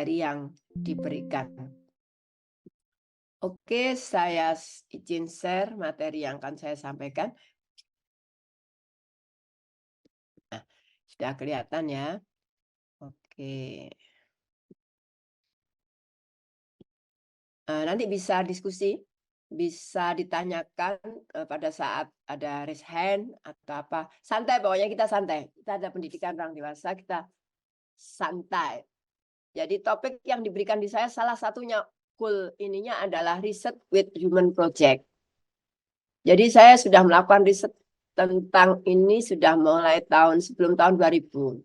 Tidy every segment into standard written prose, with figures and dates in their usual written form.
materi yang diberikan. Oke, saya izin share materi yang akan saya sampaikan. Nah, sudah kelihatan ya? Oke. Nanti bisa diskusi, bisa ditanyakan, pada saat ada raise hand atau apa. Santai pokoknya kita santai. Kita ada pendidikan orang dewasa, kita santai. Jadi topik yang diberikan di saya salah satunya goal ininya adalah Research with Human Project. Jadi saya sudah melakukan riset tentang ini sudah mulai sebelum tahun 2000.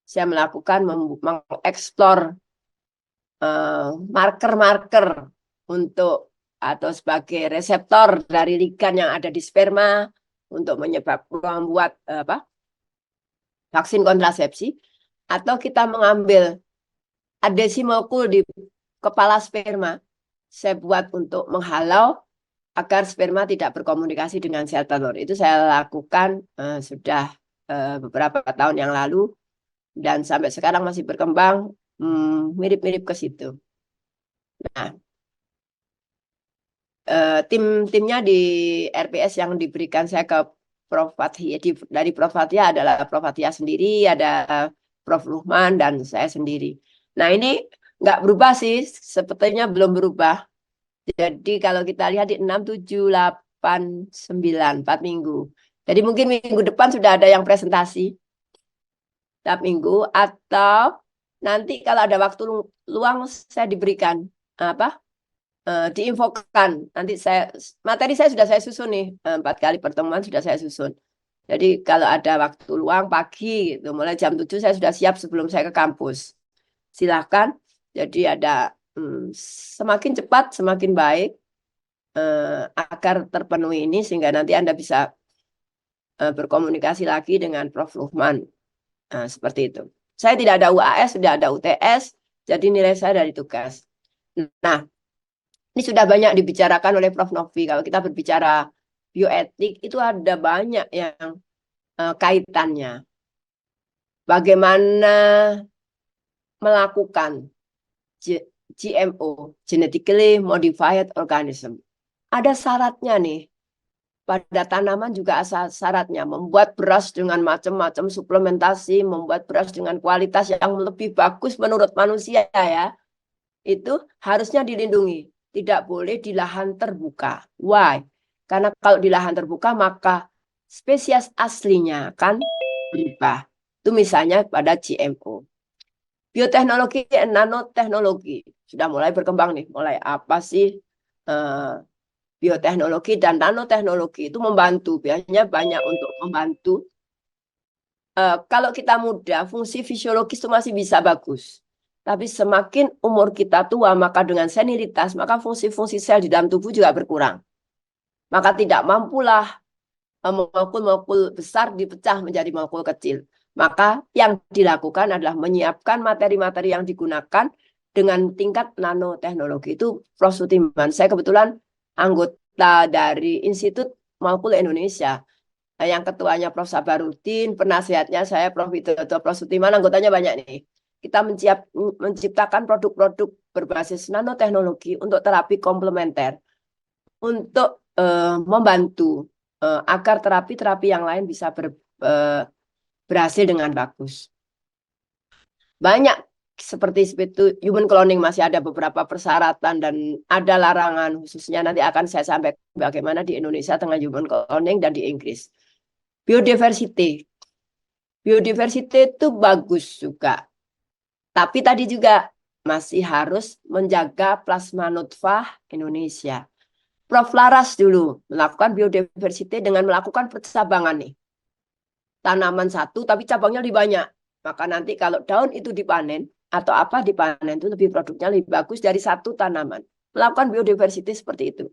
Saya melakukan mengeksplor marker-marker untuk atau sebagai reseptor dari ligan yang ada di sperma untuk membuat vaksin kontrasepsi, atau kita mengambil adesi molekul di kepala sperma, saya buat untuk menghalau agar sperma tidak berkomunikasi dengan sel telur. Itu saya lakukan sudah beberapa tahun yang lalu dan sampai sekarang masih berkembang mirip-mirip ke situ. Nah, tim-timnya di RPS yang diberikan saya ke Prof. Fathia, dari Prof. Fathia adalah Prof. Fathia sendiri, ada Prof. Luhman, dan saya sendiri. Nah, ini nggak berubah sih, sepertinya belum berubah. Jadi kalau kita lihat di 6, 7, 8, 9, 4 minggu. Jadi mungkin minggu depan sudah ada yang presentasi. Setiap minggu, atau nanti kalau ada waktu luang saya diberikan diinfokan. Nanti materi saya sudah saya susun nih, 4 kali pertemuan sudah saya susun. Jadi kalau ada waktu luang pagi gitu, mulai jam 7 saya sudah siap sebelum saya ke kampus. Silahkan. Jadi ada semakin cepat semakin baik agar terpenuhi ini sehingga nanti Anda bisa berkomunikasi lagi dengan Prof. Luhman. Seperti itu. Saya tidak ada UAS, sudah ada UTS, jadi nilai saya dari tugas. Nah, ini sudah banyak dibicarakan oleh Prof. Novi. Kalau kita berbicara bioetik, itu ada banyak yang kaitannya. Bagaimana melakukan GMO, Genetically Modified Organism. Ada syaratnya nih. Pada tanaman juga asal syaratnya. Membuat beras dengan macam-macam suplementasi, membuat beras dengan kualitas yang lebih bagus menurut manusia ya. Itu harusnya dilindungi. Tidak boleh di lahan terbuka. Why? Karena kalau di lahan terbuka maka spesies aslinya akan berubah. Itu misalnya pada GMO. Bioteknologi dan nanoteknologi sudah mulai berkembang nih. Mulai apa sih bioteknologi dan nanoteknologi itu membantu. Biasanya banyak untuk membantu. Kalau kita muda, fungsi fisiologis itu masih bisa bagus. Tapi semakin umur kita tua, maka dengan senioritas, maka fungsi-fungsi sel di dalam tubuh juga berkurang. Maka tidak mampulah molekul-molekul besar dipecah menjadi molekul kecil. Maka yang dilakukan adalah menyiapkan materi-materi yang digunakan dengan tingkat nanoteknologi. Itu Prof. Sutiman. Saya kebetulan anggota dari Institut Molekul Indonesia. Yang ketuanya Prof. Sabarudin, penasihatnya saya Prof. Widodo, Prof. Sutiman, anggotanya banyak nih. Kita menciptakan produk-produk berbasis nanoteknologi untuk terapi komplementer, untuk membantu agar terapi-terapi yang lain bisa berhasil dengan bagus. Banyak seperti itu, human cloning masih ada beberapa persyaratan dan ada larangan, khususnya nanti akan saya sampaikan bagaimana di Indonesia dengan human cloning dan di Inggris. Biodiversity. Biodiversity itu bagus juga. Tapi tadi juga masih harus menjaga plasma nutfah Indonesia. Prof. Laras dulu melakukan biodiversity dengan melakukan percabangan nih. Tanaman satu tapi cabangnya lebih banyak. Maka nanti kalau daun itu dipanen atau apa dipanen itu lebih produknya lebih bagus dari satu tanaman. Melakukan biodiversity seperti itu.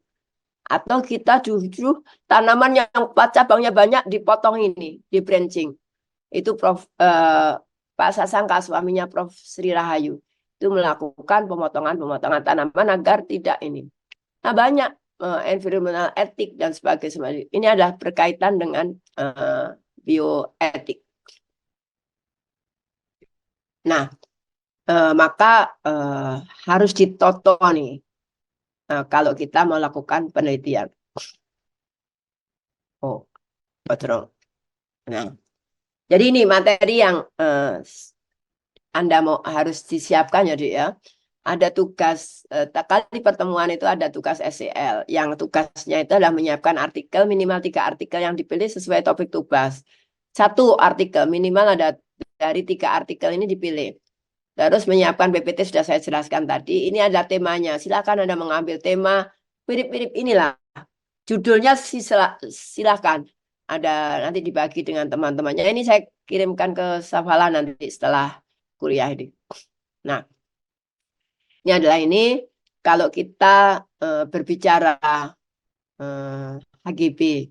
Atau kita justru tanaman yang cabangnya banyak dipotong ini, di branching. Itu Pak Sasangka, suaminya Prof. Sri Rahayu. Itu melakukan pemotongan-pemotongan tanaman agar tidak ini. Nah, banyak environmental etik dan sebagainya. Ini adalah berkaitan dengan bioetik. Nah, maka harus ditoto nih kalau kita mau lakukan penelitian. Oh, betul. Nah, jadi ini materi yang Anda mau harus disiapkan ya, Dik, ya. Ada tugas, kali pertemuan itu ada tugas SEL, yang tugasnya itu adalah menyiapkan artikel, minimal 3 artikel yang dipilih sesuai topik tugas. 1 artikel, minimal ada dari 3 artikel ini dipilih. Terus menyiapkan PPT sudah saya jelaskan tadi, ini ada temanya, silakan Anda mengambil tema mirip-mirip inilah. Judulnya silakan, ada nanti dibagi dengan teman-temannya. Ini saya kirimkan ke Safala nanti setelah kuliah ini. Nah, ini adalah ini kalau kita berbicara HGB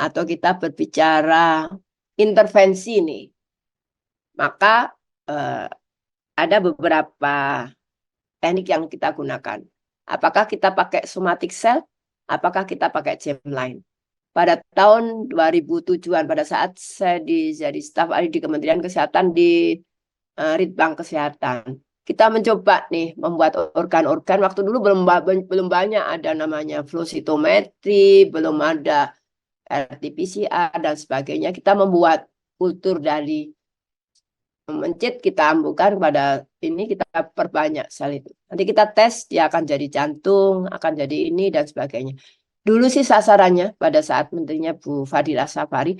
atau kita berbicara intervensi nih, maka ada beberapa teknik yang kita gunakan. Apakah kita pakai somatic cell? Apakah kita pakai germline? Pada tahun 2007-an, pada saat saya jadi staf ahli di Kementerian Kesehatan di Ritbang Kesehatan, kita mencoba nih membuat organ-organ. Waktu dulu belum banyak ada namanya flow cytometry, belum ada RT-PCR dan sebagainya. Kita membuat kultur dari mencit, kita ampukan pada ini, kita perbanyak sel itu. Nanti kita tes, dia akan jadi jantung, akan jadi ini dan sebagainya. Dulu sih sasarannya pada saat menterinya Bu Fadila Safari,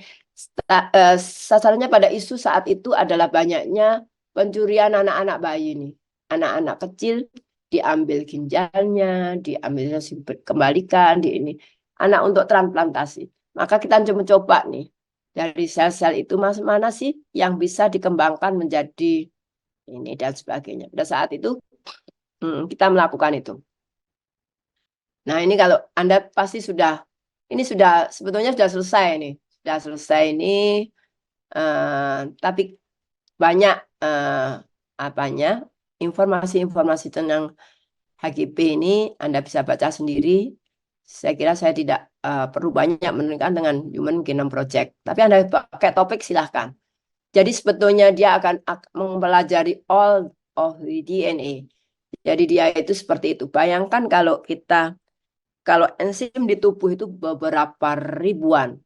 sasarannya pada isu saat itu adalah banyaknya pencurian anak-anak bayi ini. Anak-anak kecil diambil ginjalnya, diambil kembalikan, di ini. Anak untuk transplantasi. Maka kita mencoba nih, dari sel-sel itu mana sih yang bisa dikembangkan menjadi ini dan sebagainya. Pada saat itu kita melakukan itu. Nah, ini kalau Anda pasti ini sudah sebetulnya sudah selesai nih. Sudah selesai ini, tapi banyak apanya informasi-informasi tentang HGB ini Anda bisa baca sendiri. Saya kira saya tidak perlu banyak menerangkan dengan Human Genome Project. Tapi Anda pakai topik silahkan. Jadi sebetulnya dia akan mempelajari all of the DNA. Jadi dia itu seperti itu. Bayangkan kalau enzim di tubuh itu beberapa ribuan.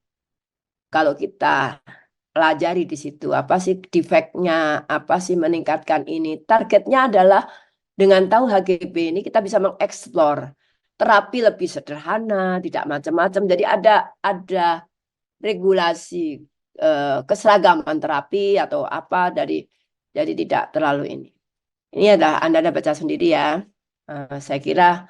Kalau kita pelajari di situ, apa sih defeknya, apa sih meningkatkan ini. Targetnya adalah dengan tahu HGB ini kita bisa mengeksplor terapi lebih sederhana, tidak macam-macam. Jadi ada regulasi keseragaman terapi atau apa jadi tidak terlalu ini. Ini adalah Anda baca sendiri ya. Saya kira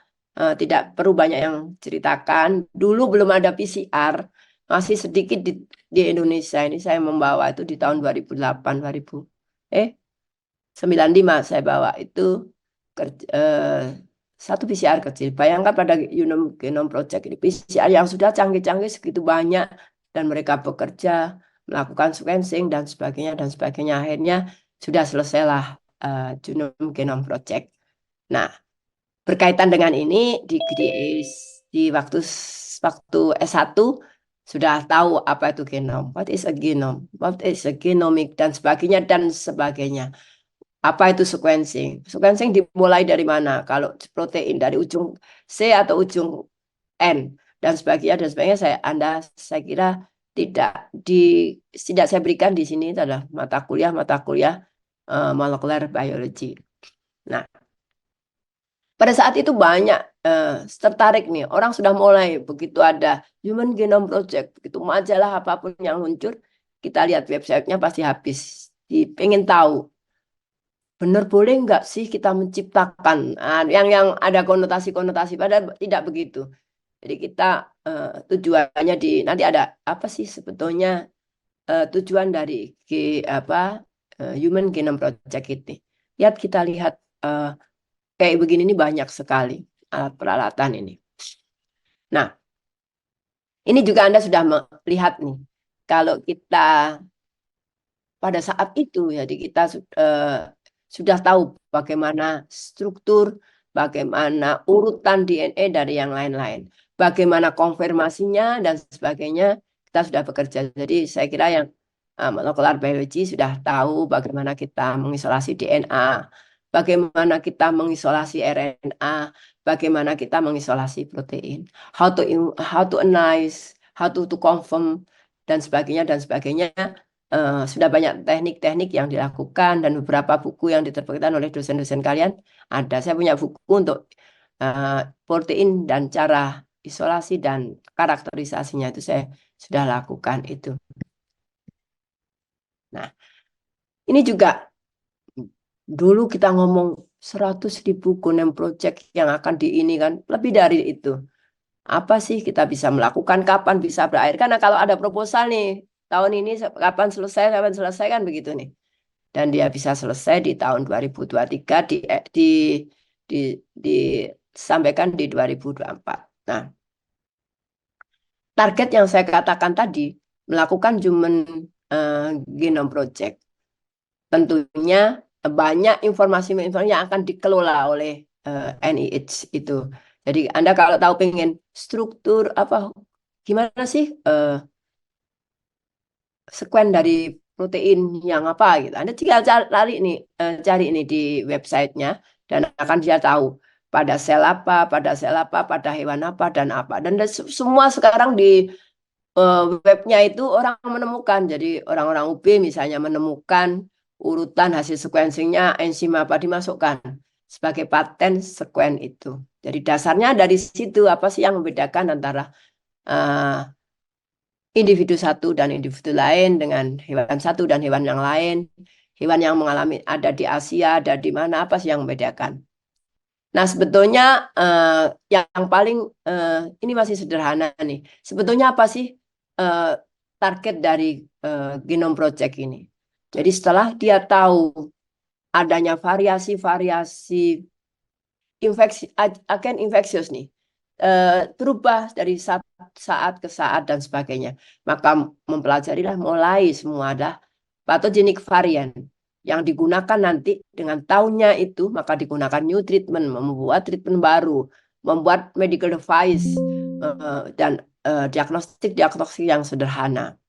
tidak perlu banyak yang ceritakan. Dulu belum ada PCR, masih sedikit di Indonesia. Ini saya membawa itu di tahun 2008, 95 saya bawa itu satu PCR kecil. Bayangkan pada Human Genome Project ini PCR yang sudah canggih-canggih segitu banyak dan mereka bekerja melakukan sequencing dan sebagainya. Akhirnya sudah selesailah Genome Genome Project. Nah, berkaitan dengan ini di waktu S1 sudah tahu apa itu genom, what is a genome, what is a genomic dan sebagainya. Apa itu sequencing? Sequencing dimulai dari mana? Kalau protein dari ujung C atau ujung N dan sebagainya saya kira tidak saya berikan di sini, itu adalah mata kuliah molecular biology. Nah, pada saat itu banyak tertarik nih, orang sudah mulai begitu ada Human Genome Project, begitu majalah apapun yang muncul, kita lihat websitenya pasti habis. Pengen tahu, benar boleh nggak sih kita menciptakan yang ada konotasi-konotasi, padahal tidak begitu. Jadi kita tujuannya nanti ada apa sih sebetulnya tujuan dari Human Genome Project ini. Kita lihat kayak begini ini banyak sekali alat peralatan ini. Nah, ini juga Anda sudah melihat nih. Kalau kita pada saat itu, jadi kita sudah tahu bagaimana struktur, bagaimana urutan DNA dari yang lain-lain, bagaimana konfirmasinya dan sebagainya, kita sudah bekerja. Jadi saya kira yang molecular biology sudah tahu bagaimana kita mengisolasi DNA, bagaimana kita mengisolasi RNA, bagaimana kita mengisolasi protein, how to analyze, how to confirm, dan sebagainya. Sudah banyak teknik-teknik yang dilakukan dan beberapa buku yang diterbitkan oleh dosen-dosen kalian ada. Saya punya buku untuk protein dan cara isolasi dan karakterisasinya itu saya sudah lakukan itu. Nah, ini juga dulu kita ngomong 100.000 GoNam project yang akan ini kan, lebih dari itu. Apa sih kita bisa melakukan, kapan bisa berakhir? Karena kalau ada proposal nih, tahun ini kapan selesai kan begitu nih. Dan dia bisa selesai di tahun 2023 disampaikan di 2024. Nah, target yang saya katakan tadi melakukan Human Genome Project. Tentunya banyak informasi yang akan dikelola oleh NIH itu. Jadi Anda kalau tahu pengen struktur apa gimana sih sekuen dari protein yang apa gitu. Anda tinggal cari ini di websitenya dan akan dia tahu pada sel apa, pada hewan apa dan apa. Dan semua sekarang di webnya itu orang menemukan. Jadi orang-orang UB misalnya menemukan urutan hasil sequencingnya, enzim apa dimasukkan sebagai paten sekuen itu. Jadi dasarnya dari situ apa sih yang membedakan antara individu satu dan individu lain dengan hewan satu dan hewan yang lain. Hewan yang mengalami ada di Asia, ada di mana, apa sih yang membedakan. Nah, sebetulnya yang paling ini masih sederhana nih. Sebetulnya apa sih target dari Genome Project ini? Jadi setelah dia tahu adanya variasi-variasi agen infeksius nih, berubah dari saat ke saat dan sebagainya. Maka mempelajarilah mulai semua ada pathogenic varian yang digunakan nanti dengan tahunnya itu, maka digunakan new treatment, membuat treatment baru, membuat medical device, dan diagnostik yang sederhana.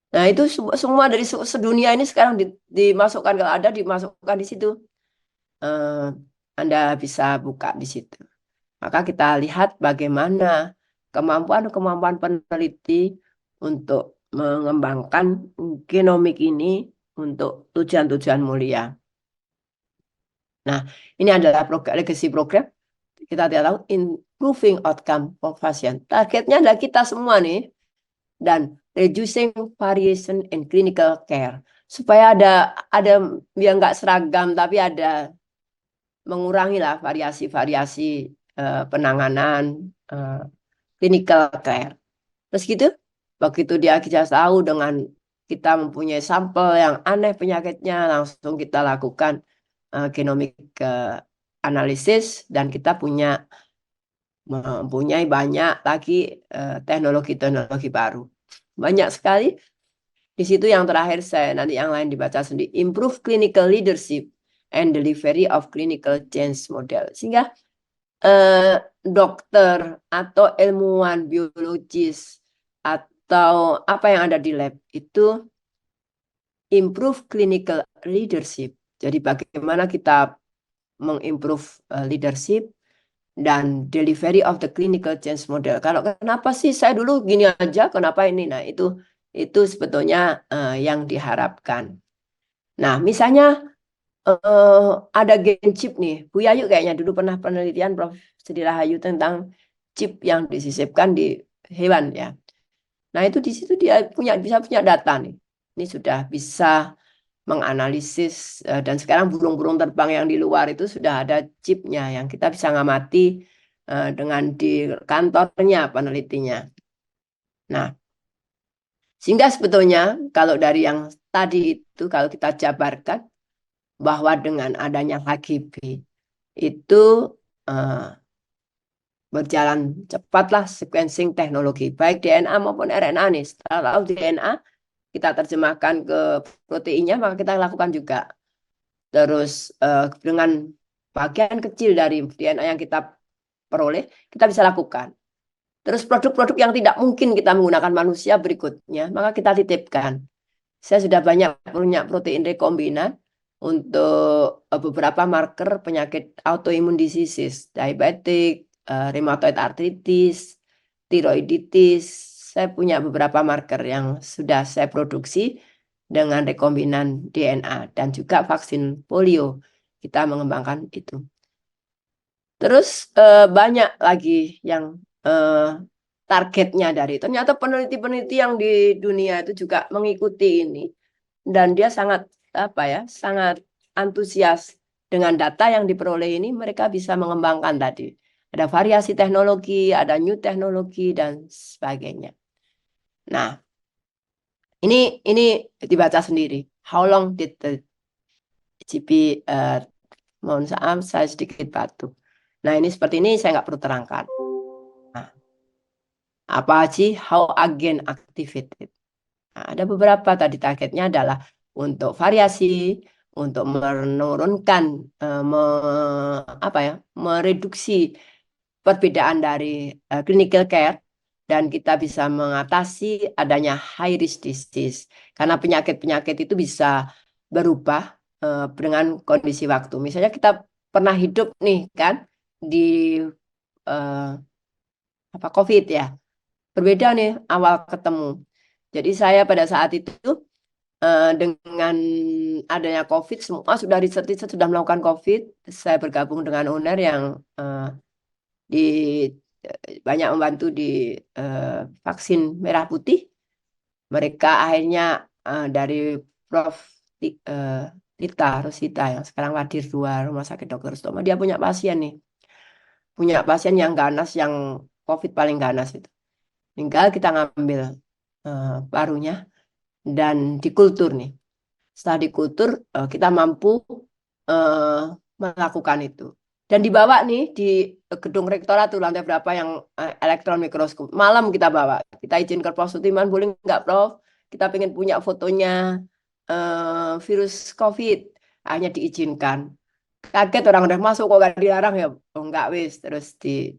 Nah, itu semua dari sedunia ini sekarang dimasukkan, kalau ada dimasukkan di situ. Anda bisa buka di situ. Maka kita lihat bagaimana kemampuan peneliti untuk mengembangkan genomik ini untuk tujuan-tujuan mulia. Nah, ini adalah legacy program. Kita tidak tahu improving outcome for patient. Targetnya adalah kita semua nih. Dan reducing variation in clinical care. Supaya ada yang nggak seragam, tapi ada mengurangi lah variasi-variasi penanganan clinical care. Terus gitu, begitu dia kita tahu dengan kita mempunyai sampel yang aneh penyakitnya, langsung kita lakukan genomic analisis dan kita mempunyai banyak lagi teknologi-teknologi baru. Banyak sekali. Di situ yang terakhir nanti yang lain dibaca sendiri. Improve clinical leadership and delivery of clinical change model. Sehingga dokter atau ilmuwan biologis atau apa yang ada di lab itu improve clinical leadership. Jadi bagaimana kita mengimprove leadership dan delivery of the clinical change model. Kalau kenapa sih saya dulu gini aja, kenapa ini? Nah, itu sebetulnya yang diharapkan. Nah, misalnya ada gen chip nih. Bu Yayu kayaknya dulu pernah penelitian Prof. Sri Rahayu tentang chip yang disisipkan di hewan ya. Nah, itu di situ dia bisa punya data nih. Ini sudah bisa menganalisis dan sekarang burung-burung terbang yang di luar itu sudah ada chipnya yang kita bisa ngamati dengan di kantornya penelitinya. Nah, sehingga sebetulnya kalau dari yang tadi itu kalau kita jabarkan bahwa dengan adanya HGB itu berjalan cepatlah sequencing teknologi baik DNA maupun RNA nih. Setelah DNA kita terjemahkan ke proteinnya, maka kita lakukan juga. Terus dengan bagian kecil dari DNA yang kita peroleh, kita bisa lakukan. Terus produk-produk yang tidak mungkin kita menggunakan manusia berikutnya, maka kita titipkan. Saya sudah banyak punya protein rekombinan, untuk beberapa marker penyakit autoimmune diseases, diabetic, rheumatoid arthritis, tiroiditis. Saya punya beberapa marker yang sudah saya produksi dengan rekombinan DNA dan juga vaksin polio. Kita mengembangkan itu. Terus banyak lagi yang targetnya dari ternyata peneliti-peneliti yang di dunia itu juga mengikuti ini dan dia sangat sangat antusias dengan data yang diperoleh ini. Mereka bisa mengembangkan tadi ada variasi teknologi, ada new teknologi dan sebagainya. Nah, ini dibaca sendiri. How long did the GP mohon maaf saya sedikit batuk. Nah, ini seperti ini saya nggak perlu terangkan. Nah, apa sih how again activated? Nah, ada beberapa tadi targetnya adalah untuk variasi, untuk menurunkan, mereduksi perbedaan dari clinical care, dan kita bisa mengatasi adanya high risk disease. Karena penyakit-penyakit itu bisa berubah dengan kondisi waktu. Misalnya kita pernah hidup nih kan di COVID ya, berbeda nih awal ketemu. Jadi saya pada saat itu dengan adanya COVID, semua sudah riset sudah melakukan COVID. Saya bergabung dengan UNER yang di banyak membantu di vaksin merah putih. Mereka akhirnya dari Prof. Tita Rosita yang sekarang Wadir 2 Rumah Sakit Dr. Sutomo, dia punya pasien nih. Punya pasien yang ganas, yang COVID paling ganas itu. Tinggal kita ngambil parunya dan dikultur nih. Setelah dikultur, kita mampu melakukan itu. Dan dibawa nih di gedung rektorat tuh, lantai berapa yang elektron mikroskop. Malam kita bawa. Kita izin ke Prof. Sutiman, boleh nggak Prof? Kita pengen punya fotonya virus COVID. Hanya diizinkan. Kaget orang udah masuk kok nggak dilarang ya. Oh nggak wis. Terus di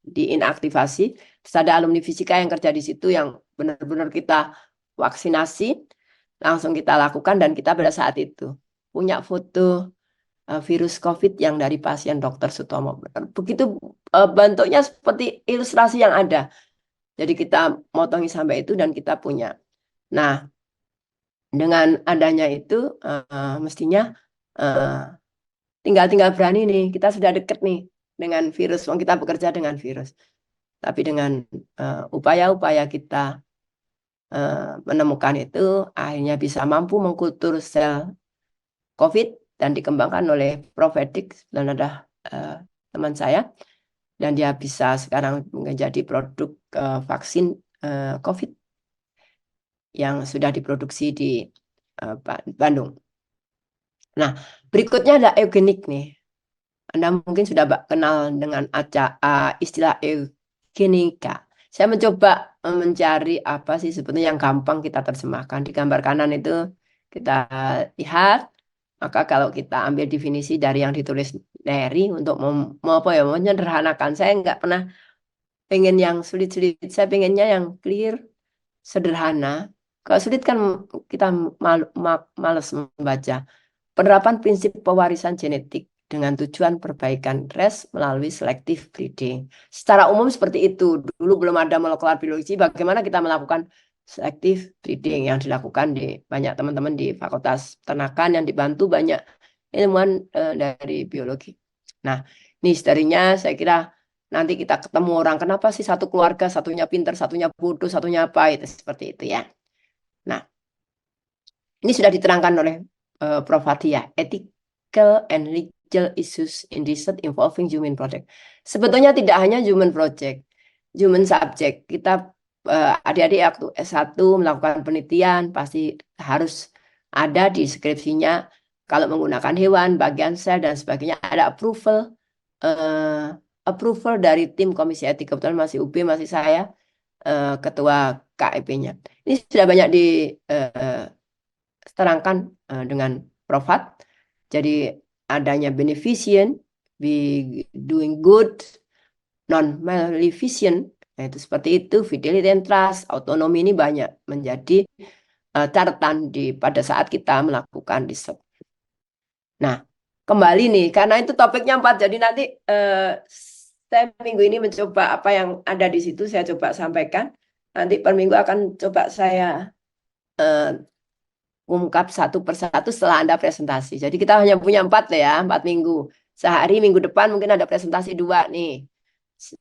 inaktivasi. Terus ada alumni fisika yang kerja di situ yang benar-benar kita vaksinasi. Langsung kita lakukan dan kita pada saat itu punya foto virus COVID yang dari pasien Dr. Sutomo. Begitu bentuknya seperti ilustrasi yang ada. Jadi kita motongi sampai itu dan kita punya. Nah, dengan adanya itu mestinya tinggal berani nih. Kita sudah deket nih dengan virus. Kita bekerja dengan virus. Tapi dengan upaya-upaya kita menemukan itu, akhirnya bisa mampu mengkultur sel COVID dan dikembangkan oleh Prof. Edik dan ada teman saya, dan dia bisa sekarang menjadi produk vaksin COVID yang sudah diproduksi di Bandung. Nah, berikutnya ada eugenik nih. Anda mungkin sudah kenal dengan istilah eugenika. Saya mencoba mencari apa sih sebetulnya yang gampang kita terjemahkan. Di gambar kanan itu kita lihat. Maka kalau kita ambil definisi dari yang ditulis Neri untuk menyederhanakan, saya nggak pernah pengen yang sulit-sulit. Saya pengennya yang clear, sederhana. Kalau sulit kan kita malas membaca. Penerapan prinsip pewarisan genetik dengan tujuan perbaikan res melalui selective breeding. Secara umum seperti itu. Dulu belum ada molekular biologi, bagaimana kita melakukan selective breeding yang dilakukan di banyak teman-teman di Fakultas Peternakan yang dibantu banyak ilmuwan dari biologi. Nah, ini historinya saya kira nanti kita ketemu orang, kenapa sih satu keluarga, satunya pinter, satunya bodoh, satunya apa, itu seperti itu ya. Nah, ini sudah diterangkan oleh Prof. Hadia, ethical and legal issues in research involving human project. Sebetulnya tidak hanya human project, human subject. Kita adik-adik waktu S1 melakukan penelitian pasti harus ada di skripsinya. Kalau menggunakan hewan, bagian sel dan sebagainya, ada approval dari tim komisi etik. Kebetulan masih UB, masih saya ketua KEP-nya. Ini sudah banyak diterangkan dengan Prof. Jadi adanya beneficent, be doing good, non-maleficent, itu seperti itu, fidelity and trust, autonomi, ini banyak menjadi catatan pada saat kita melakukan riset. Nah, kembali nih, karena itu topiknya 4, jadi nanti saya minggu ini mencoba apa yang ada di situ, saya coba sampaikan. Nanti per minggu akan coba saya eh, ungkap satu persatu setelah Anda presentasi. Jadi kita hanya punya 4 ya, 4 minggu. Sehari minggu depan mungkin ada presentasi 2 nih.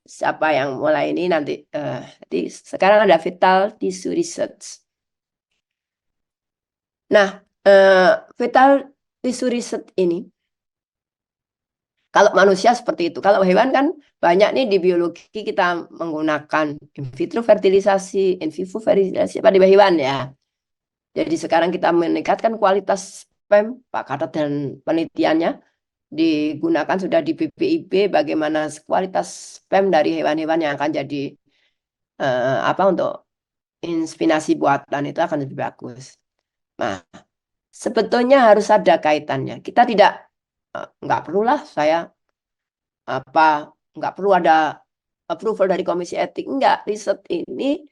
Siapa yang mulai ini nanti. Jadi sekarang ada Vital Tissue Research. Nah, Vital Tissue Research ini, kalau manusia seperti itu. Kalau hewan kan banyak nih di biologi kita menggunakan in vitro fertilisasi, in vivo fertilisasi pada hewan ya. Jadi sekarang kita meningkatkan kualitas sperm, Pak Katot dan penelitiannya digunakan sudah di BPIB bagaimana kualitas sperm dari hewan-hewan yang akan jadi apa untuk inspirasi buatan itu akan lebih bagus. Nah, sebetulnya harus ada kaitannya. Kita tidak nggak perlulah saya apa nggak perlu ada approval dari komisi etik. Enggak, riset ini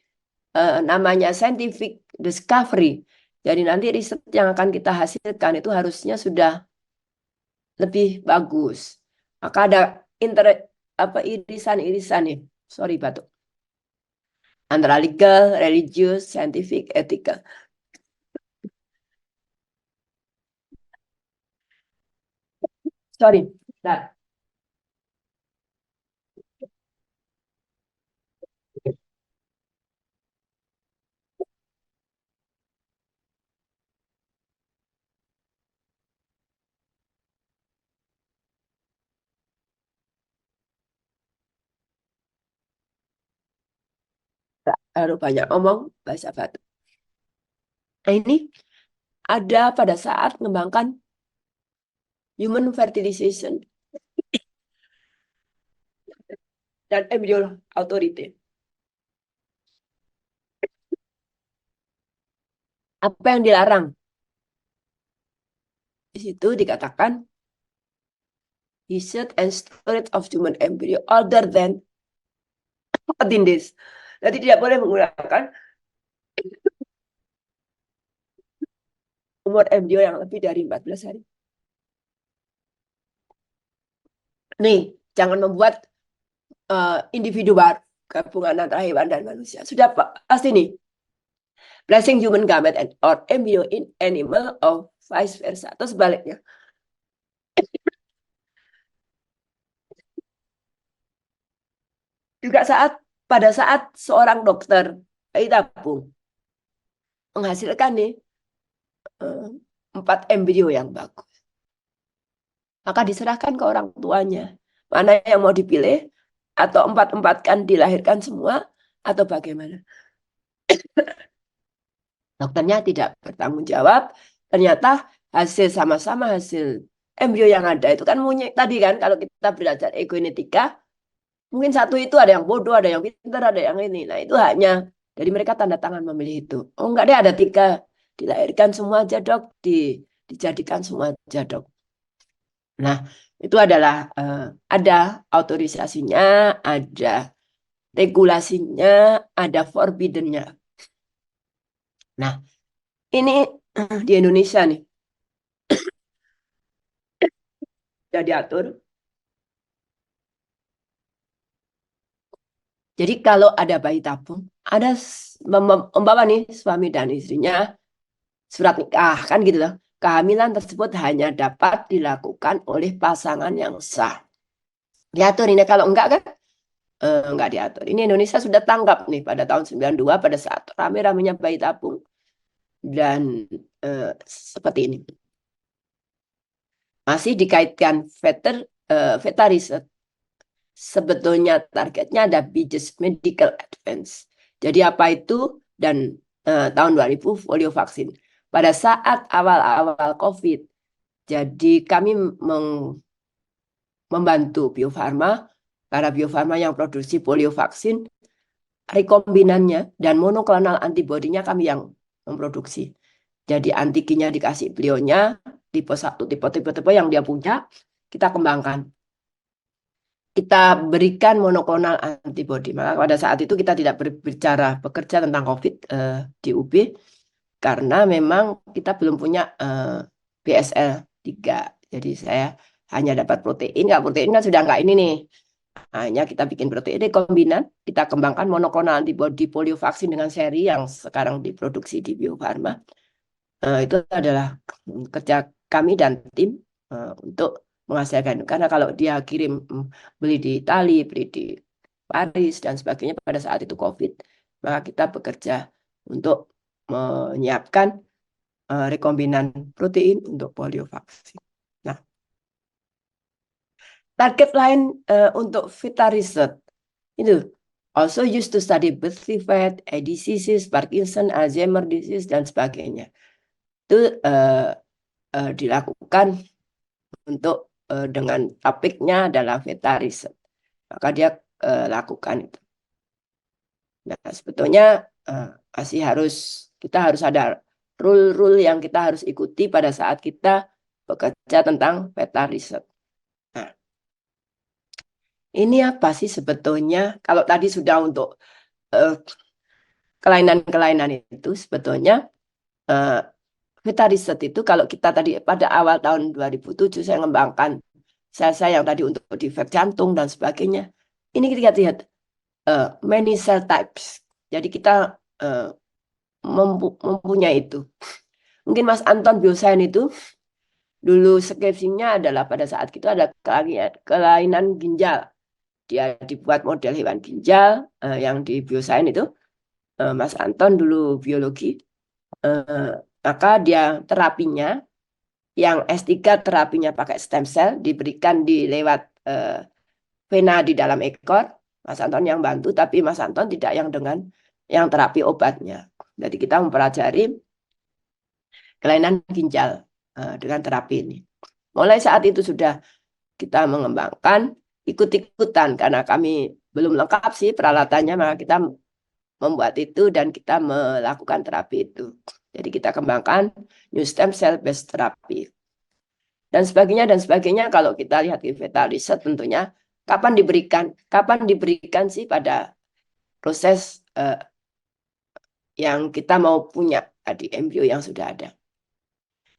namanya scientific discovery. Jadi nanti riset yang akan kita hasilkan itu harusnya sudah lebih bagus. Maka ada inter apa irisan-irisan nih. Sorry batuk. Antara legal, religious, scientific, ethical. Sorry. Nah, baru banyak omong bahasa batuk. Nah, ini ada pada saat mengembangkan human fertilization dan embryo authority. Apa yang dilarang? Di situ dikatakan research and storage of human embryo other than 14 days. Jadi tidak boleh menggunakan umur embrio yang lebih dari 14 hari. Nih, jangan membuat individu baru gabungan antara hewan dan manusia. Sudah pasti nih. Placing human gamete and or embryo in animal or vice versa atau sebaliknya. Juga pada saat seorang dokter bayi tabung menghasilkan nih 4 embrio yang bagus, maka diserahkan ke orang tuanya mana yang mau dipilih, atau 4 kan dilahirkan semua atau bagaimana. Dokternya tidak bertanggung jawab. Ternyata hasil sama-sama hasil embrio yang ada itu kan tadi kan kalau kita belajar egogenetika, mungkin satu itu ada yang bodoh, ada yang pintar, ada yang ini. Nah itu hanya dari mereka tanda tangan memilih itu. Oh enggak deh, ada 3 dilahirkan semua aja dok, dijadikan semua aja dok. Nah itu adalah ada autorisasinya, ada regulasinya, ada forbidden-nya. Nah ini di Indonesia nih sudah diatur. Jadi kalau ada bayi tabung, ada membawa nih suami dan istrinya surat nikah kan gitu loh. Kehamilan tersebut hanya dapat dilakukan oleh pasangan yang sah. Diatur ini, kalau enggak kan enggak diatur. Ini Indonesia sudah tanggap nih pada tahun 92 pada saat rame-ramenya bayi tabung dan seperti ini. Masih dikaitkan Veta Research. Sebetulnya targetnya ada BIJES Medical Advance. Jadi apa itu? Dan tahun 2000 polio vaksin. Pada saat awal-awal COVID, jadi kami membantu Bio Farma, para Bio Farma yang produksi polio vaksin, rekombinannya dan monoklonal antibodinya kami yang memproduksi. Jadi antigennya dikasih beliaunya, tipe 1, tipe yang dia punya, kita kembangkan. Kita berikan monoklonal antibody. Maka pada saat itu kita tidak bekerja tentang COVID di UB karena memang kita belum punya BSL 3. Jadi saya hanya dapat protein, nggak protein kan sudah nggak ini nih. Hanya kita bikin protein rekombinan, kita kembangkan monoklonal antibody polio vaksin dengan seri yang sekarang diproduksi di Bio Farma. Itu adalah kerja kami dan tim untuk menghasilkan. Karena kalau dia kirim beli di Itali, beli di Paris dan sebagainya pada saat itu COVID, maka kita bekerja untuk menyiapkan rekombinan protein untuk polio vaksin. Nah, target lain untuk Vita Research itu also used to study birth defect, eye diseases, Parkinson, Alzheimer disease dan sebagainya. Itu dilakukan untuk dengan topiknya adalah Vita Research. Maka dia lakukan itu. Nah, sebetulnya masih kita harus ada rule-rule yang kita harus ikuti pada saat kita bekerja tentang Vita Research. Nah, ini apa sih sebetulnya? Kalau tadi sudah untuk kelainan-kelainan itu sebetulnya Vita Research itu kalau kita tadi pada awal tahun 2007 saya mengembangkan sel-sel yang tadi untuk defek jantung dan sebagainya. Ini kita lihat many cell types. Jadi kita mempunyai itu. Mungkin Mas Anton Biosain itu dulu skripsinya adalah pada saat itu ada kelainan ginjal. Dia dibuat model hewan ginjal yang di Biosain itu. Mas Anton dulu biologi. Maka dia terapinya yang S3 terapinya pakai stem cell diberikan di lewat vena di dalam ekor. Mas Anton yang bantu, tapi Mas Anton tidak yang dengan yang terapi obatnya. Jadi kita mempelajari kelainan ginjal dengan terapi ini. Mulai saat itu sudah kita mengembangkan ikut-ikutan karena kami belum lengkap sih peralatannya, maka kita membuat itu dan kita melakukan terapi itu. Jadi kita kembangkan new stem cell based therapy. Dan sebagainya kalau kita lihat di Vita Research tentunya kapan diberikan sih pada proses yang kita mau punya tadi embrio yang sudah ada.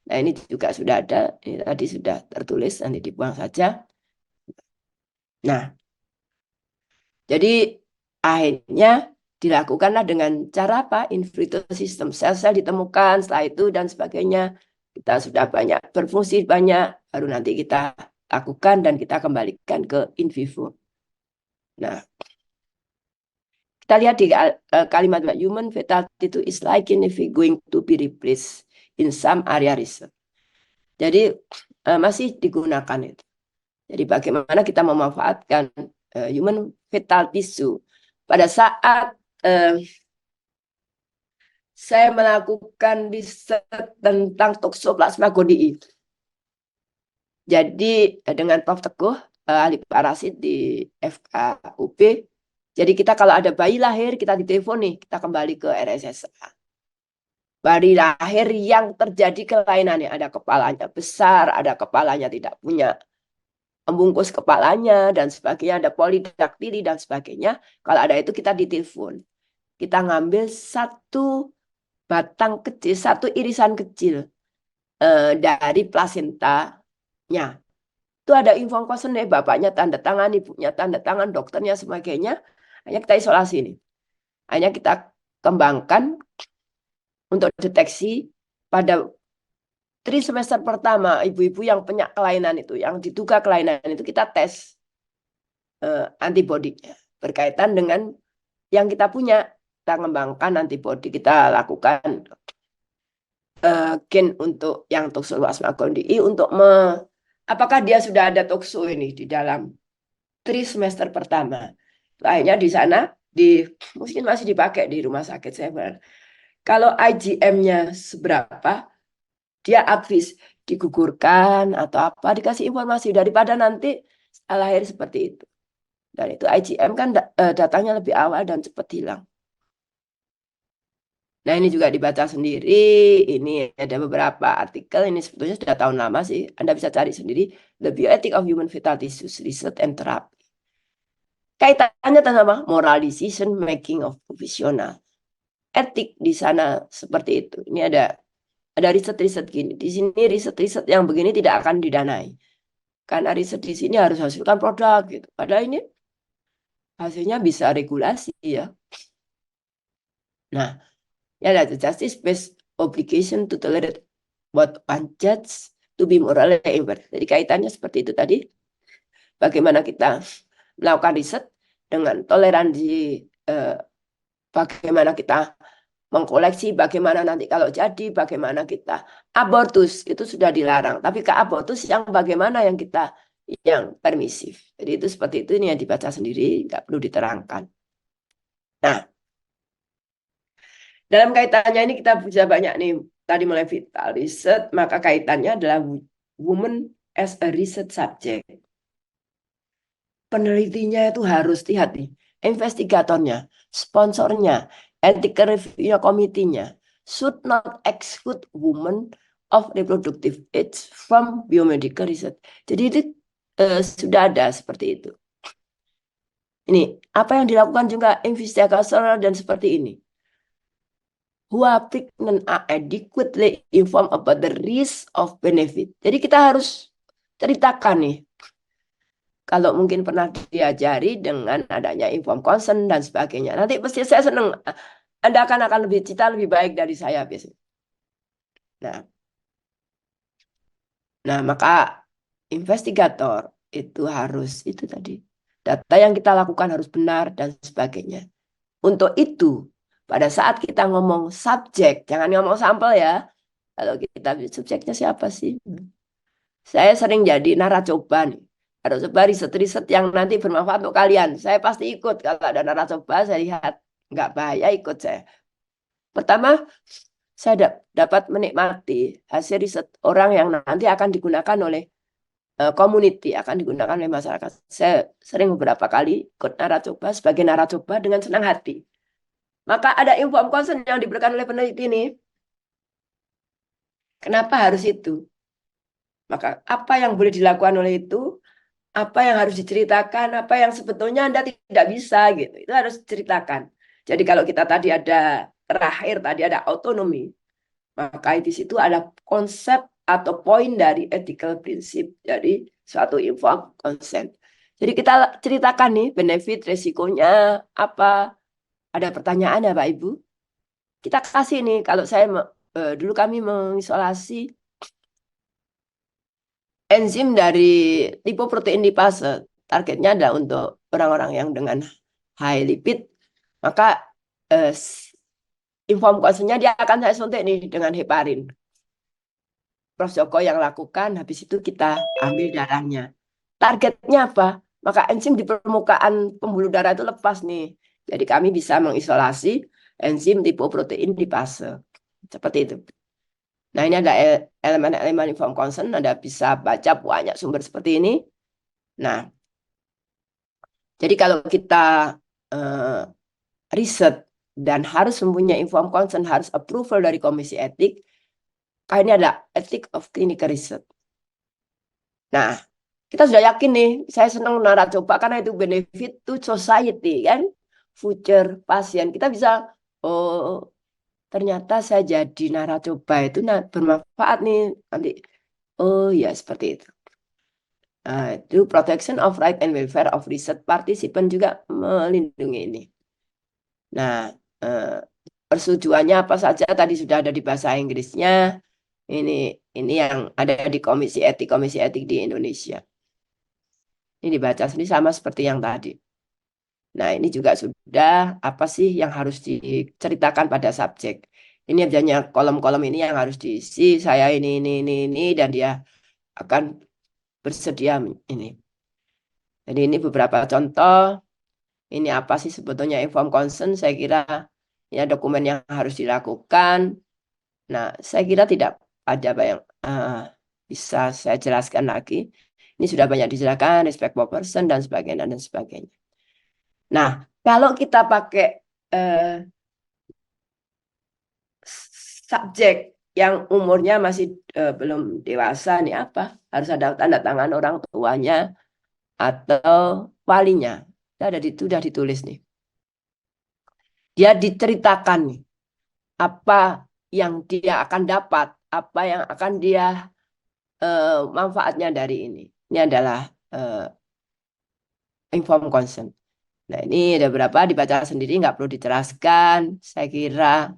Nah, ini juga sudah ada, ini tadi sudah tertulis, nanti dibuang saja. Nah, jadi akhirnya dilakukanlah dengan cara apa? In vitro system, sel-sel ditemukan, setelah itu dan sebagainya. Kita sudah banyak berfungsi banyak, baru nanti kita lakukan dan kita kembalikan ke in vivo. Nah, kita lihat di kalimat human fatality itu is likely going to be replaced in some area research. Jadi masih digunakan itu. Jadi bagaimana kita memanfaatkan human fetal tissue pada saat saya melakukan riset tentang toksoplasma gondii. Jadi dengan Prof. Teguh ahli parasit di FKUP. Jadi kita kalau ada bayi lahir kita ditelepon nih, kita kembali ke RSSA. Bayi lahir yang terjadi kelainannya, ada kepalanya besar, ada kepalanya tidak punya membungkus kepalanya dan sebagainya, ada polidaktili dan sebagainya. Kalau ada itu kita ditelepon. Kita ngambil satu batang kecil, satu irisan kecil dari plasentanya. Itu ada info kosennya, bapaknya tanda tangan, ibunya tanda tangan, dokternya sebagainya. Hanya kita isolasi ini. Hanya kita kembangkan untuk deteksi pada trimester pertama ibu-ibu yang punya kelainan itu, yang diduga kelainan itu kita tes antibodinya berkaitan dengan yang kita punya. Kita mengembangkan antibodi, kita lakukan gen untuk yang toksoplasma gondii untuk apakah dia sudah ada tokso ini di dalam trimester pertama. Akhirnya di sana mungkin masih dipakai di rumah sakit saya. Kalau IgM-nya seberapa, dia habis digugurkan atau apa, dikasih informasi daripada nanti lahir seperti itu. Dan itu IgM kan datanya lebih awal dan cepat hilang. Nah, ini juga dibaca sendiri. Ini ada beberapa artikel, ini sebetulnya sudah tahun lama sih. Anda bisa cari sendiri. The Bioethic of Human Fetal Tissues Research and Therapy. Kaitannya tentang apa? Moral decision making of professional. Etik di sana seperti itu. Ini ada ada riset-riset gini. Di sini riset-riset yang begini tidak akan didanai. Karena riset di sini harus hasilkan produk gitu. Padahal ini hasilnya bisa regulasi ya. Nah, ya ada justice-based obligation to tolerate what one judge to be morally aware. Jadi kaitannya seperti itu tadi. Bagaimana kita melakukan riset dengan toleransi, bagaimana kita mengkoleksi, bagaimana nanti kalau jadi, bagaimana kita abortus itu sudah dilarang. Tapi ke abortus yang bagaimana yang kita yang permisif. Jadi itu seperti itu, ini yang dibaca sendiri, nggak perlu diterangkan. Nah, dalam kaitannya ini kita bisa banyak nih, tadi mulai vital research, maka kaitannya adalah woman as a research subject. Penelitinya itu harus lihat nih, investigatornya, sponsornya, ethical review komitinya should not exclude women of reproductive age from biomedical research. Jadi itu sudah ada seperti itu. Ini apa yang dilakukan juga investigator dan seperti ini. Who are pregnant are adequately informed about the risk of benefit. Jadi kita harus ceritakan nih. Kalau mungkin pernah diajari dengan adanya informed consent dan sebagainya. Nanti pasti saya senang. Anda akan lebih cita lebih baik dari saya biasanya. Nah, maka investigator itu harus itu tadi. Data yang kita lakukan harus benar dan sebagainya. Untuk itu, pada saat kita ngomong subjek, jangan ngomong sampel ya. Kalau kita subjeknya siapa sih? Saya sering jadi naracoba nih. Naracoba riset-riset yang nanti bermanfaat untuk kalian. Saya pasti ikut. Kalau ada naracoba, saya lihat. Nggak bahaya, ikut saya. Pertama, saya dapat menikmati hasil riset orang yang nanti akan digunakan oleh community, akan digunakan oleh masyarakat. Saya sering beberapa kali ikut naracoba sebagai naracoba dengan senang hati. Maka ada informed consent yang diberikan oleh peneliti ini. Kenapa harus itu? Maka apa yang boleh dilakukan oleh itu, apa yang harus diceritakan, apa yang sebetulnya Anda tidak bisa gitu. Itu harus diceritakan. Jadi kalau kita tadi ada terakhir tadi ada autonomi, maka di situ ada konsep atau poin dari ethical prinsip. Jadi suatu informed consent. Jadi kita ceritakan nih benefit, resikonya apa. Ada pertanyaan ya Pak Ibu? Kita kasih nih, kalau saya dulu kami mengisolasi enzim dari lipoprotein lipase. Targetnya adalah untuk orang-orang yang dengan high lipid. Maka inform consent-nya dia akan saya suntik nih dengan heparin. Prof. Joko yang lakukan, habis itu kita ambil darahnya. Targetnya apa? Maka enzim di permukaan pembuluh darah itu lepas nih. Jadi kami bisa mengisolasi enzim lipoprotein lipase. Seperti itu. Nah, ini ada elemen-elemen informed consent. Anda bisa baca banyak sumber seperti ini. Nah, jadi kalau kita riset dan harus mempunyai informed consent, harus approval dari komisi etik, ini adalah ethic of clinical research. Nah, kita sudah yakin nih, saya senang naracoba karena itu benefit to society, kan? Future pasien. Kita bisa, oh, ternyata saya jadi naracoba itu bermanfaat nih nanti. Oh ya, seperti itu. Itu protection of right and welfare of research participant juga melindungi ini. Nah, persetujuannya apa saja tadi sudah ada di bahasa Inggrisnya. Ini yang ada di komisi etik di Indonesia. Ini dibaca sendiri sama seperti yang tadi. Nah, ini juga sudah apa sih yang harus diceritakan pada subjek. Ini hanya kolom-kolom ini yang harus diisi. Saya ini, dan dia akan bersedia ini. Jadi ini beberapa contoh. Ini apa sih sebetulnya informed consent? Saya kira ya dokumen yang harus dilakukan. Nah, saya kira tidak ada apa yang bisa saya jelaskan lagi. Ini sudah banyak dijelaskan, respect for person dan sebagainya dan sebagainya. Nah, kalau kita pakai subjek yang umurnya masih belum dewasa, nih apa? Harus ada tanda tangan orang tuanya atau walinya. Sudah ditulis nih. Dia diceritakan nih apa yang dia akan dapat apa yang akan dia manfaatnya dari ini. Ini adalah informed consent. Nah, ini ada berapa dibaca sendiri, nggak perlu dijelaskan. Saya kira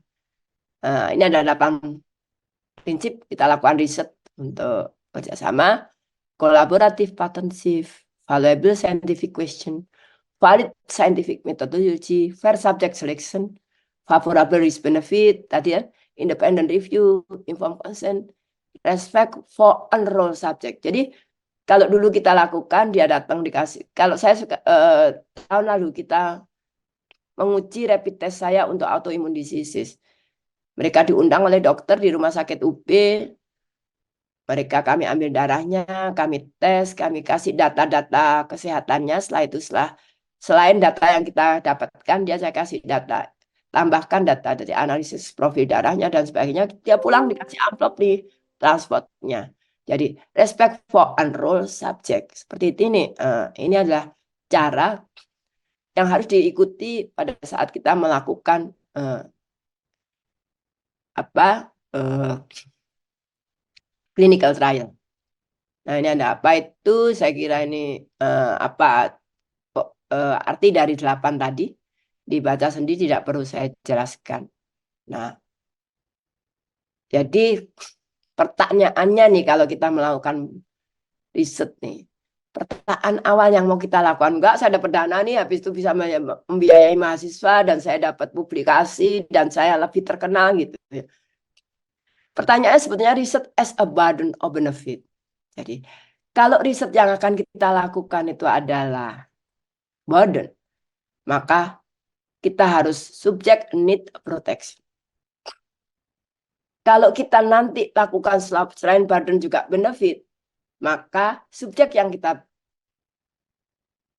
ini ada 8 prinsip kita lakukan riset untuk kerjasama, collaborative partnership, valuable scientific question, valid scientific methodology, fair subject selection, favorable risk benefit, tadi ya, independent review, informed consent, respect for enrolled subject. Jadi kalau dulu kita lakukan, dia datang dikasih. Kalau saya suka, tahun lalu kita menguji rapid test saya untuk autoimmune diseases. Mereka diundang oleh dokter di rumah sakit UB. Mereka kami ambil darahnya, kami tes, kami kasih data-data kesehatannya. Setelah itu, selain data yang kita dapatkan, dia saya kasih data. Tambahkan data dari analisis profil darahnya dan sebagainya. Dia pulang dikasih amplop di transportnya. Jadi, respect for enrolled subject. Seperti ini. Ini adalah cara yang harus diikuti pada saat kita melakukan clinical trial. Nah, ini ada apa itu? Saya kira ini arti dari 8 tadi dibaca sendiri, tidak perlu saya jelaskan. Nah, jadi pertanyaannya nih kalau kita melakukan riset nih, pertanyaan awal yang mau kita lakukan, enggak saya dapat dana nih, habis itu bisa membiayai mahasiswa dan saya dapat publikasi dan saya lebih terkenal gitu. Pertanyaannya sebetulnya riset as a burden or benefit. Jadi kalau riset yang akan kita lakukan itu adalah burden, maka kita harus subject need protection. Kalau kita nanti lakukan selain burden juga benefit, maka subjek yang kita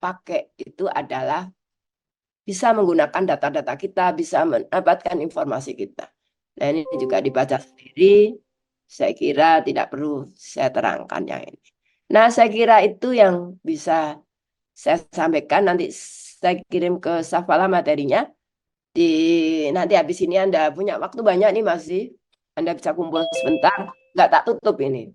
pakai itu adalah bisa menggunakan data-data kita, bisa mendapatkan informasi kita. Nah, ini juga dibaca sendiri. Saya kira tidak perlu saya terangkan yang ini. Nah, saya kira itu yang bisa saya sampaikan. Nanti saya kirim ke Safala materinya. Nanti habis ini Anda punya waktu banyak nih masih. Anda bisa kumpul sebentar. Nggak tak tutup ini.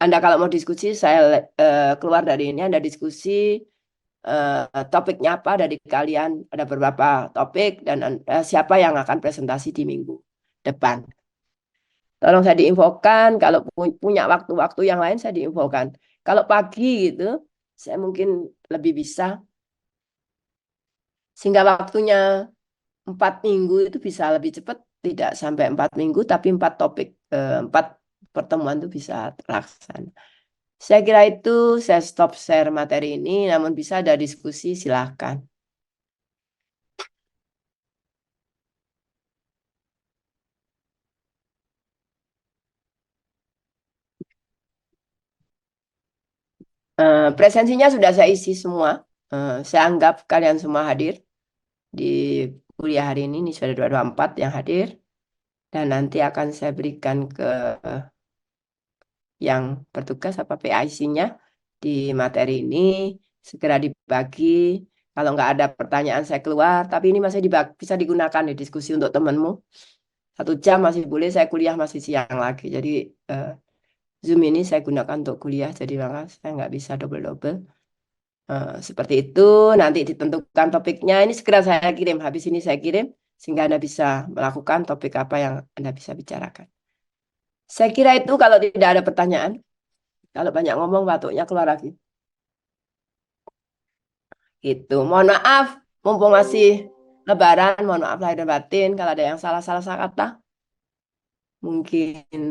Anda kalau mau diskusi, saya keluar dari ini. Anda diskusi topiknya apa dari kalian. Ada beberapa topik dan siapa yang akan presentasi di minggu depan. Tolong saya diinfokan. Kalau punya waktu-waktu yang lain, saya diinfokan. Kalau pagi gitu, saya mungkin lebih bisa. Sehingga waktunya 4 minggu itu bisa lebih cepat. Tidak sampai 4 minggu, tapi 4 topik, 4 pertemuan itu bisa terlaksana. Saya kira itu, saya stop share materi ini, namun bisa ada diskusi, silahkan. Presensinya sudah saya isi semua. Saya anggap kalian semua hadir di kuliah hari ini sudah 224 yang hadir. Dan nanti akan saya berikan ke yang bertugas apa PIC-nya di materi ini. Segera dibagi. Kalau nggak ada pertanyaan saya keluar. Tapi ini masih bisa digunakan di diskusi untuk temanmu. 1 jam masih boleh, saya kuliah masih siang lagi. Jadi Zoom ini saya gunakan untuk kuliah. Jadi maka saya nggak bisa double-double. Seperti itu, nanti ditentukan topiknya. Ini segera saya kirim. Habis ini saya kirim. Sehingga Anda bisa melakukan topik apa yang Anda bisa bicarakan. Saya kira itu kalau tidak ada pertanyaan. Kalau banyak ngomong, batuknya keluar lagi. Gitu. Mohon maaf, mumpung masih Lebaran, mohon maaf lahir dan batin. Kalau ada yang salah-salah kata, mungkin.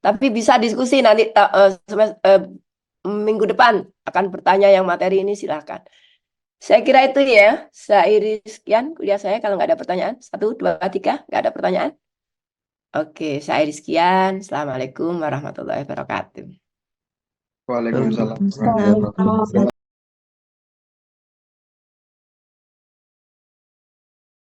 Tapi bisa diskusi nanti minggu depan akan bertanya yang materi ini, silahkan. Saya kira itu ya. Saya akhiri sekian kuliah saya. Kalau nggak ada pertanyaan, 1, 2, 3, nggak ada pertanyaan. Oke, saya akhiri sekian. Assalamualaikum warahmatullahi wabarakatuh. Waalaikumsalam.